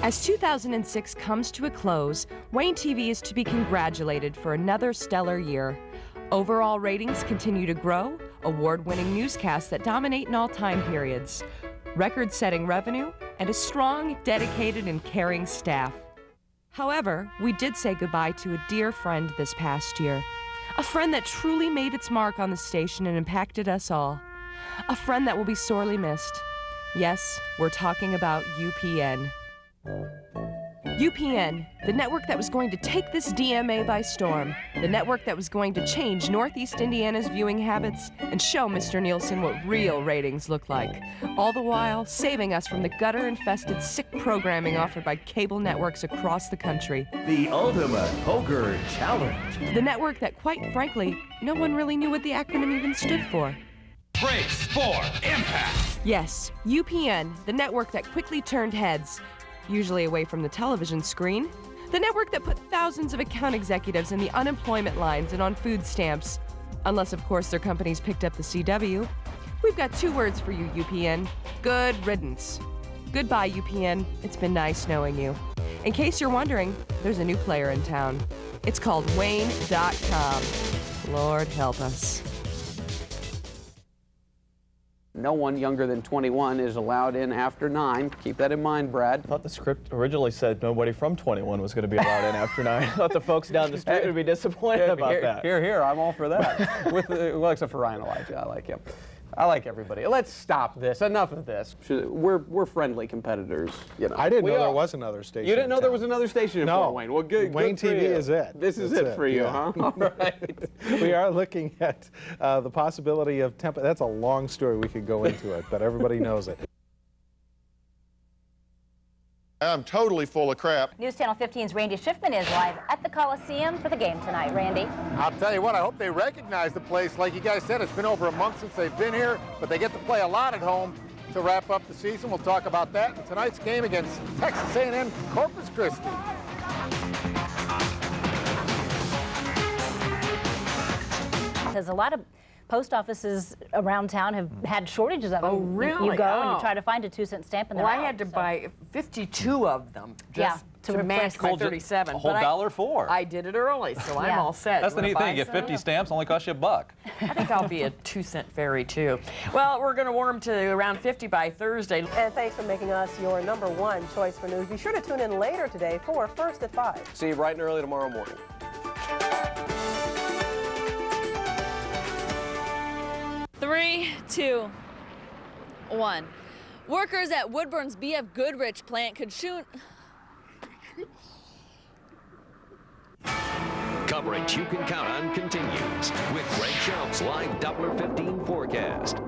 As 2006 comes to a close, WANE-TV is to be congratulated for another stellar year. Overall ratings continue to grow, award-winning newscasts that dominate in all time periods, record-setting revenue, and a strong, dedicated, and caring staff. However, we did say goodbye to a dear friend this past year. A friend that truly made its mark on the station and impacted us all. A friend that will be sorely missed. Yes, we're talking about UPN. UPN, the network that was going to take this DMA by storm, the network that was going to change Northeast Indiana's viewing habits and show Mr. Nielsen what real ratings look like, all the while saving us from the gutter-infested sick programming offered by cable networks across the country. The ultimate poker challenge. The network that, quite frankly, no one really knew what the acronym even stood for. Brace for impact. Yes, UPN, the network that quickly turned heads, usually away from the television screen. The network that put thousands of account executives in the unemployment lines and on food stamps. Unless, of course, their companies picked up the CW. We've got two words for you, UPN. Good riddance. Goodbye, UPN. It's been nice knowing you. In case you're wondering, there's a new player in town. It's called WANE.com. Lord help us. No one younger than 21 is allowed in after 9. Keep that in mind, Brad. I thought the script originally said nobody from 21 was going to be allowed in after 9. I thought the folks down the street would be disappointed about that. Here, I'm all for that. Well, except for Ryan Elijah, I like him. I like everybody. Let's stop this. Enough of this. We're friendly competitors. You know. I didn't know there was another station. You didn't know there was another station in Fort Wayne. Well, good. WANE-TV is it. This is it for you, huh? All right. We are looking at the possibility of temp. That's a long story. We could go into it, but everybody knows it. I'm totally full of crap. News Channel 15's Randy Schiffman is live at the Coliseum for the game tonight. Randy? I'll tell you what, I hope they recognize the place. Like you guys said, it's been over a month since they've been here, but they get to play a lot at home to wrap up the season. We'll talk about that in tonight's game against Texas A&M Corpus Christi. There's a lot of post offices around town have had shortages of them. Oh, really? You go and you try to find a 2-cent stamp and they're Well, out, I had to buy 52 of them just to match my 37. A whole $1.04. I did it early, so I'm all set. That's the neat thing. You get 50 stamps, only cost you $1. I think I'll be a 2-cent fairy, too. Well, we're going to warm to around 50 by Thursday. And thanks for making us your #1 choice for news. Be sure to tune in later today for First at 5. See you bright and early tomorrow morning. 3, 2, 1. Workers at Woodburn's B.F. Goodrich plant could shoot. Coverage you can count on continues with Greg Shelps' live Doppler 15 forecast.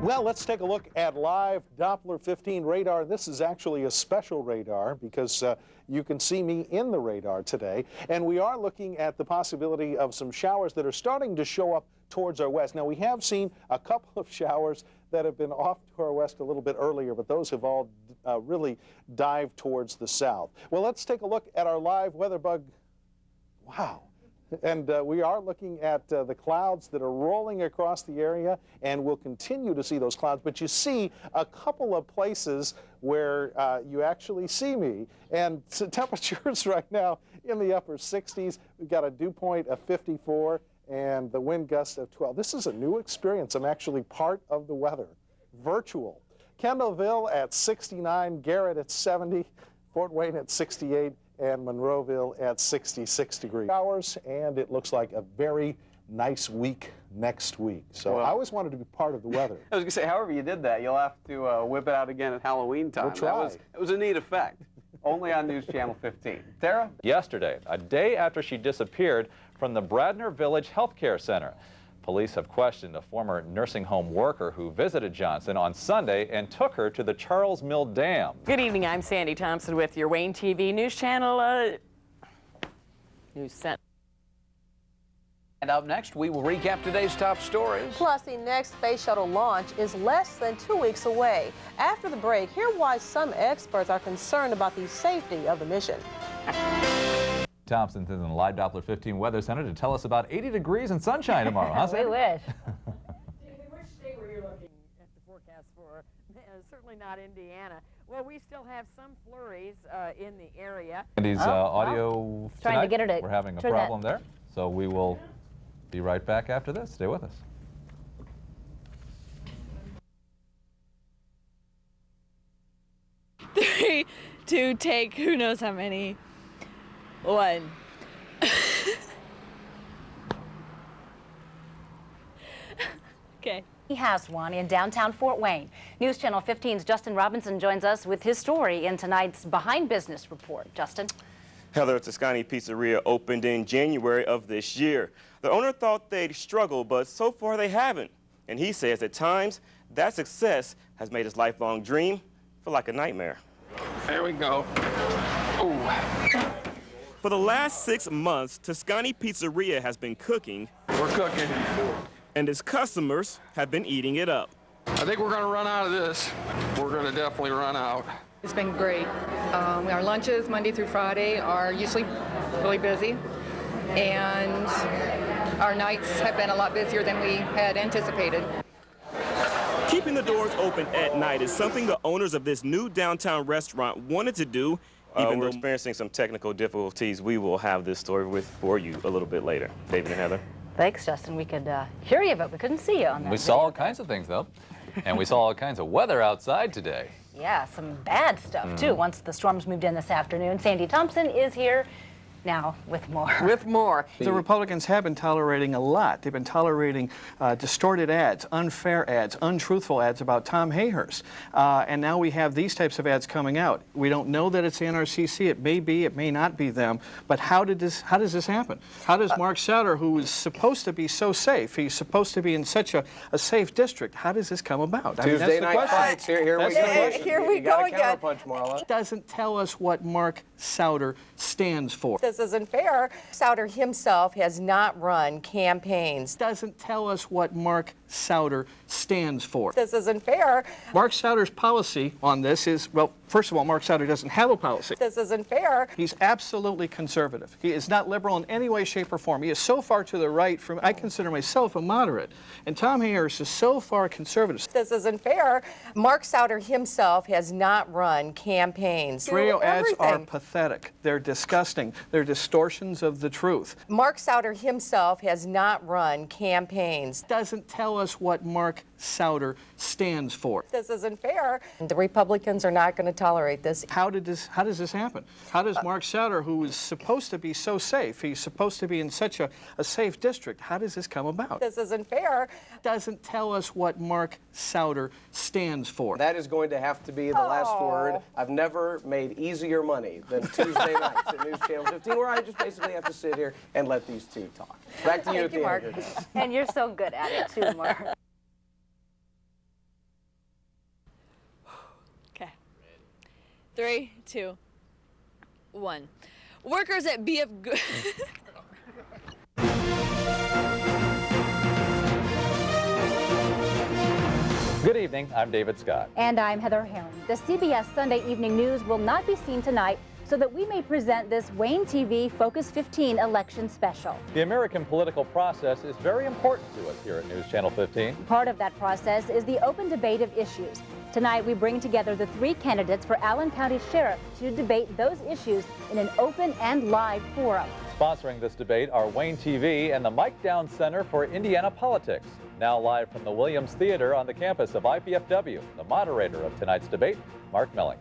Well, let's take a look at live Doppler 15 radar. This is actually a special radar because you can see me in the radar today. And we are looking at the possibility of some showers that are starting to show up towards our west. Now, we have seen a couple of showers that have been off to our west a little bit earlier, but those have all really dived towards the south. Well, let's take a look at our live weather bug. Wow. And we are looking at the clouds that are rolling across the area, and we'll continue to see those clouds. But you see a couple of places where you actually see me. And so temperatures right now in the upper 60s. We've got a dew point of 54 and the wind gust of 12. This is a new experience. I'm actually part of the weather. Virtual. Kendallville at 69, Garrett at 70, Fort Wayne at 68, and Monroeville at 66 degrees. Hours, and it looks like a very nice week next week. So I always wanted to be part of the weather. I was going to say, however you did that, you'll have to whip it out again at Halloween time. We'll try. It was a neat effect. Only on News Channel 15. Tara? Yesterday, a day after she disappeared from the Bradner Village Health Care Center. Police have questioned a former nursing home worker who visited Johnson on Sunday and took her to the Charles Mill Dam. Good evening. I'm Sandy Thompson with your WANE-TV News Channel News Center. And up next, we will recap today's top stories. Plus, the next space shuttle launch is less than 2 weeks away. After the break, hear why some experts are concerned about the safety of the mission. Thompson's in the live Doppler 15 Weather Center to tell us about 80 degrees and sunshine tomorrow. Huh, We wish. Which day were you looking at the forecast for? certainly not Indiana. Well, we still have some flurries in the area. Andy's audio Trying tonight. to get her to We're having a turn problem there, so we will be right back after this. Stay with us. 3, 2, take who knows how many. 1. Okay. He has one in downtown Fort Wayne. News Channel 15's Justin Robinson joins us with his story in tonight's Behind Business report. Justin? Heather, Toscani Pizzeria opened in January of this year. The owner thought they'd struggle, but so far they haven't. And he says at times that success has made his lifelong dream feel like a nightmare. There we go. Ooh. For the last 6 months, Toscani Pizzeria has been cooking. We're cooking. And his customers have been eating it up. I think we're going to run out of this. We're going to definitely run out. It's been great. Our lunches, Monday through Friday, are usually really busy. And our nights have been a lot busier than we had anticipated. Keeping the doors open at night is something the owners of this new downtown restaurant wanted to do. Even though we're experiencing some technical difficulties, we will have this story for you a little bit later. David and Heather. Thanks, Justin. We could hear you, but we couldn't see you on that We saw all kinds of things, though. And we saw all kinds of weather outside today. Yeah, some bad stuff, too, once the storms moved in this afternoon. Sandy Thompson is here now with more. With more. The Republicans have been tolerating a lot. They've been tolerating distorted ads, unfair ads, untruthful ads about Tom Hayhurst. And now we have these types of ads coming out. We don't know that it's the NRCC. It may be, it may not be them. But how does this happen? How does Mark Sauter, who is supposed to be so safe, he's supposed to be in such a safe district, how does this come about? Tuesday night fights. Here we go. Here we go again. It doesn't tell us what Mark Sauter stands for. This isn't fair. Sauter himself has not run campaigns. Doesn't tell us what Mark Sauter stands for. This isn't fair. Mark Sauter's policy on this is, well, first of all, Mark Sauter doesn't have a policy. This isn't fair. He's absolutely conservative. He is not liberal in any way, shape, or form. He is so far to the right from, I consider myself a moderate. And Tom Hayhurst is so far conservative. This isn't fair. Mark Sauter himself has not run campaigns. Radio ads are pathetic. They're disgusting. They're distortions of the truth. Mark Sauter himself has not run campaigns. Doesn't tell us what Mark Sauter stands for. This isn't fair. The Republicans are not going to tolerate this. How does this happen? How does Mark Sauter, who is supposed to be so safe, he's supposed to be in such a safe district, how does this come about? This isn't fair. Doesn't tell us what Mark Sauter stands for. That is going to have to be the last word. I've never made easier money than Tuesday nights at News Channel 15, where I just basically have to sit here and let these two talk. Back to you at the Mark. end. And you're so good at it, too, Mark. Okay. 3, 2, 1. Workers at BF Good. Good evening, I'm David Scott. And I'm Heather Herring. The CBS Sunday Evening News will not be seen tonight so that we may present this WANE-TV Focus 15 election special. The American political process is very important to us here at News Channel 15. Part of that process is the open debate of issues. Tonight, we bring together the 3 candidates for Allen County Sheriff to debate those issues in an open and live forum. Sponsoring this debate are WANE-TV and the Mike Downs Center for Indiana Politics. Now live from the Williams Theater on the campus of IPFW, the moderator of tonight's debate, Mark Melling.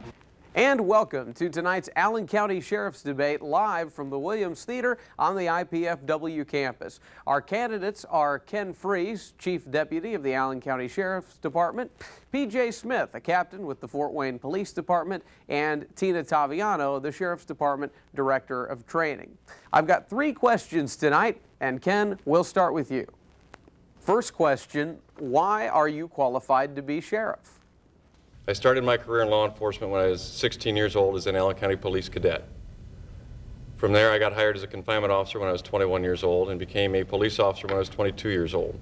And welcome to tonight's Allen County Sheriff's Debate live from the Williams Theater on the IPFW campus. Our candidates are Ken Freese, Chief Deputy of the Allen County Sheriff's Department, P.J. Smith, a captain with the Fort Wayne Police Department, and Tina Taviano, the Sheriff's Department Director of Training. I've got 3 questions tonight, and Ken, we'll start with you. First question, why are you qualified to be sheriff? I started my career in law enforcement when I was 16 years old as an Allen County Police cadet. From there, I got hired as a confinement officer when I was 21 years old and became a police officer when I was 22 years old.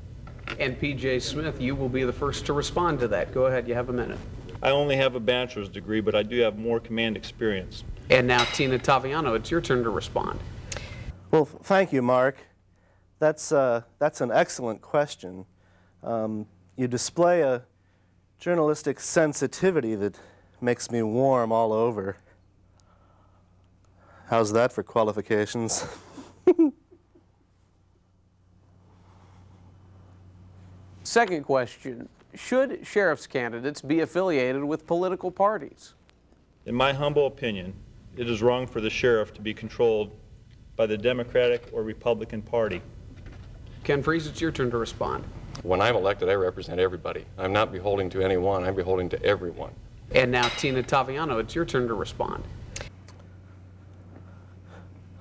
And P.J. Smith, you will be the first to respond to that. Go ahead, you have a minute. I only have a bachelor's degree, but I do have more command experience. And now Tina Taviano, it's your turn to respond. Well, thank you, Mark. That's an excellent question. You display journalistic sensitivity that makes me warm all over. How's that for qualifications? Second question, should sheriff's candidates be affiliated with political parties? In my humble opinion, it is wrong for the sheriff to be controlled by the Democratic or Republican Party. Ken Freese, it's your turn to respond. When I'm elected, I represent everybody. I'm not beholden to anyone, I'm beholden to everyone. And now, Tina Taviano, it's your turn to respond.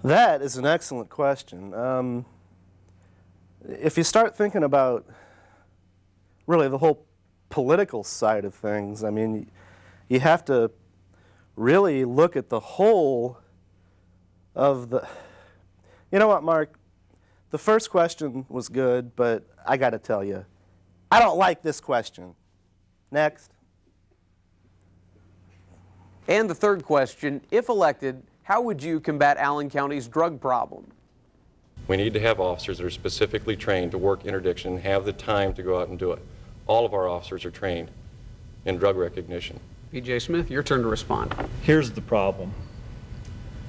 That is an excellent question. If you start thinking about really the whole political side of things, I mean, you have to really look at the whole of the... You know what, Mark? The first question was good, but I got to tell you, I don't like this question. Next. And the third question, if elected, how would you combat Allen County's drug problem? We need to have officers that are specifically trained to work interdiction and have the time to go out and do it. All of our officers are trained in drug recognition. P.J. Smith, your turn to respond. Here's the problem.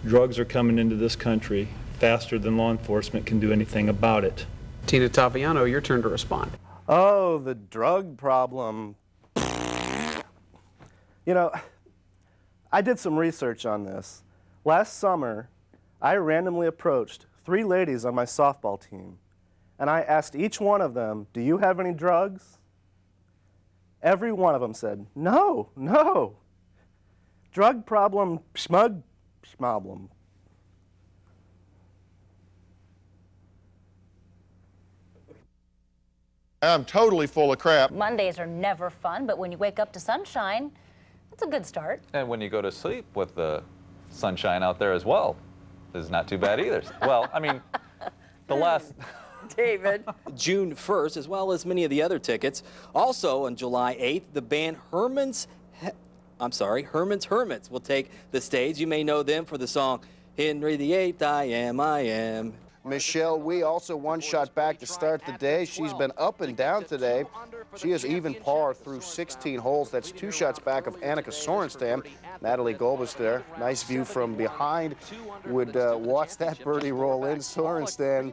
Drugs are coming into this country faster than law enforcement can do anything about it. Tina Taviano, your turn to respond. Oh, the drug problem. You know, I did some research on this. Last summer, I randomly approached 3 ladies on my softball team, and I asked each one of them, do you have any drugs? Every one of them said, no, no. Drug problem, smug problem. I'm totally full of crap. Mondays are never fun, but when you wake up to sunshine, that's a good start. And when you go to sleep with the sunshine out there as well, is not too bad either. Well, I mean, the last... David. June 1st, as well as many of the other tickets. Also on July 8th, the band Herman's Hermits will take the stage. You may know them for the song Henry VIII, I Am. Michelle Wee also one shot back to start the day. She's been up and down today. She is even par through 16 holes. That's 2 shots back of Annika Sorenstam. Natalie Golbus there. Nice view from behind. Would watch that birdie roll in. Sorenstam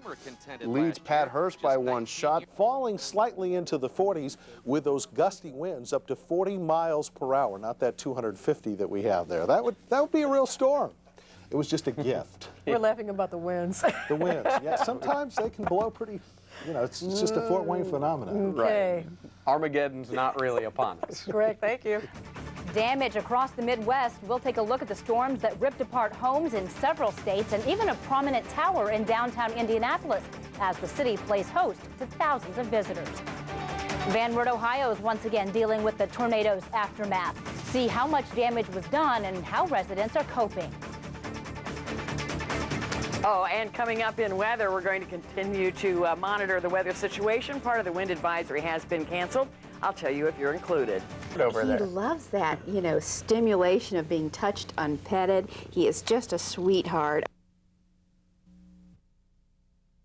leads Pat Hurst by 1 shot. Falling slightly into the 40s with those gusty winds up to 40 miles per hour. Not that 250 that we have there. That would be a real storm. It was just a gift. We're laughing about the winds. The winds, yeah. Sometimes they can blow pretty, you know, it's just a Fort Wayne phenomenon. Okay. Right. Armageddon's not really upon us. Correct, thank you. Damage across the Midwest. We'll take a look at the storms that ripped apart homes in several states and even a prominent tower in downtown Indianapolis as the city plays host to thousands of visitors. Van Wert, Ohio is once again dealing with the tornado's aftermath. See how much damage was done and how residents are coping. Oh, and coming up in weather, we're going to continue to monitor the weather situation. Part of the wind advisory has been canceled. I'll tell you if you're included. He loves that, you know, stimulation of being touched, unpetted. He is just a sweetheart.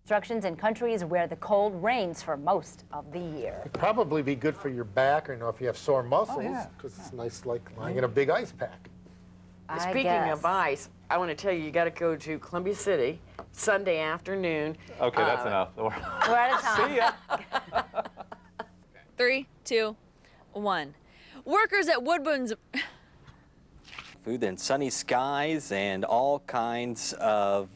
Instructions in countries where the cold reigns for most of the year. It'd probably be good for your back, or you know, if you have sore muscles, because it's nice like lying in a big ice pack. Speaking of ice, I want to tell you, you got to go to Columbia City Sunday afternoon. Okay, that's enough. We're out of time. See ya. 3, 2, 1. Workers at Woodburn's... Food and sunny skies and all kinds of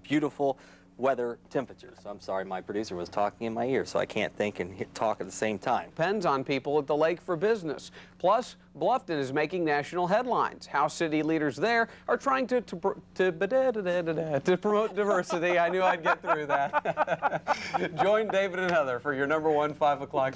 beautiful weather temperatures. I'm sorry, my producer was talking in my ear, so I can't think and talk at the same time. Depends on people at the lake for business. Plus, Bluffton is making national headlines. How city leaders there are trying to promote diversity. I knew I'd get through that. Join David and Heather for your #1 5 o'clock.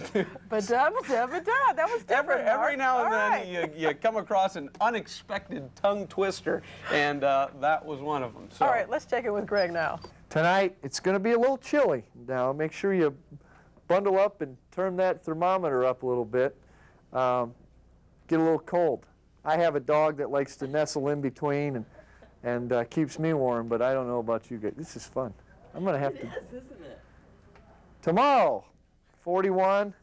But that was different. Every now and then you come across an unexpected tongue twister, and that was one of them. So. All right, let's check in with Greg now. Tonight, it's going to be a little chilly. Now, make sure you bundle up and turn that thermometer up a little bit. Get a little cold. I have a dog that likes to nestle in between and keeps me warm, but I don't know about you guys. This is fun. I'm going to have to... It is, isn't it? Tomorrow, 41.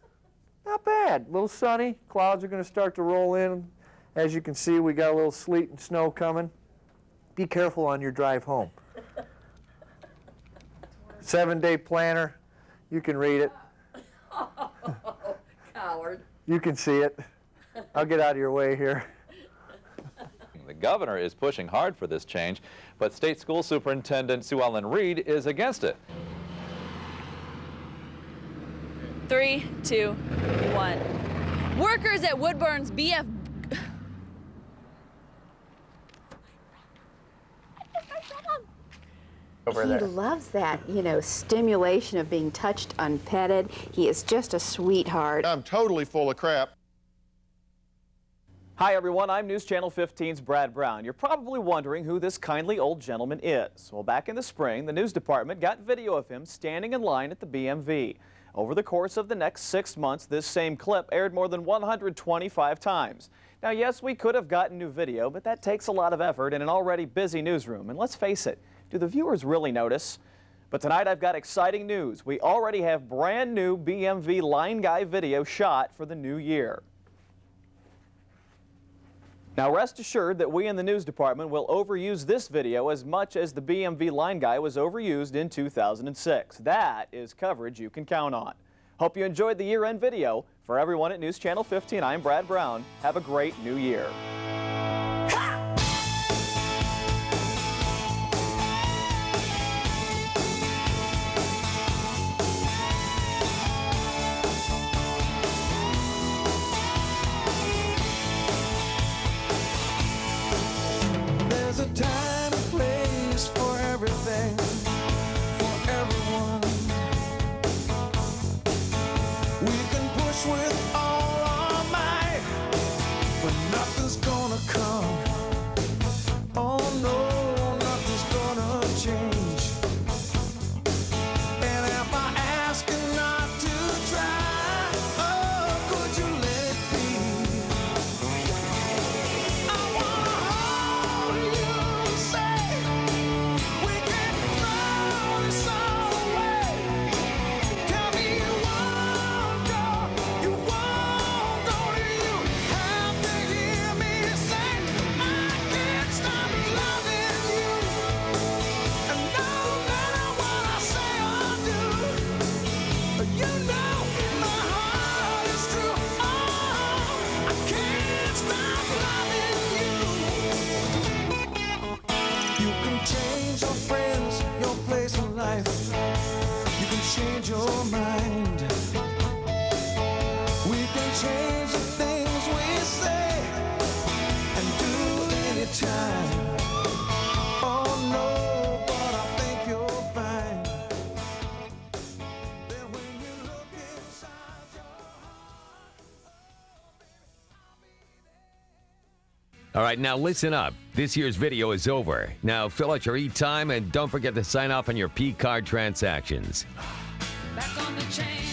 Not bad. A little sunny. Clouds are going to start to roll in. As you can see, we got a little sleet and snow coming. Be careful on your drive home. 7-day planner. You can read it. Oh, coward. You can see it. I'll get out of your way here. The governor is pushing hard for this change, but State School Superintendent Sue Ellen Reed is against it. 3, 2, 1. Workers at Woodburn's BF. He loves that, you know, stimulation of being touched unpetted. He is just a sweetheart. I'm totally full of crap. Hi everyone, I'm News Channel 15's Brad Brown. You're probably wondering who this kindly old gentleman is. Well, back in the spring, the news department got video of him standing in line at the BMV. Over the course of the next 6 months, this same clip aired more than 125 times. Now, yes, we could have gotten new video, but that takes a lot of effort in an already busy newsroom. And let's face it, do the viewers really notice? But tonight I've got exciting news. We already have brand new BMV line guy video shot for the new year. Now rest assured that we in the news department will overuse this video as much as the BMV line guy was overused in 2006. That is coverage you can count on. Hope you enjoyed the year-end video. For everyone at News Channel 15, I'm Brad Brown. Have a great new year. There's a time and place for everything, for everyone. We can push with all our might, but nothing's gonna come. Oh no, nothing's gonna change. And if I ask you not to try, oh, could you let it be? I wanna hold you and say we can throw this all away. Tell me you won't go, you won't go. You have to hear me say I can't stop loving you. And no matter what I say or do, you know my heart is true. Oh, I can't stop loving you. You can change your friends, your place in life. You can change your mind. We can change the things we say and do anytime. Oh no, but I think you'll find that when you look inside your All right, now listen up. This year's video is over. Now fill out your e-time and don't forget to sign off on your P-card transactions. back on the chain.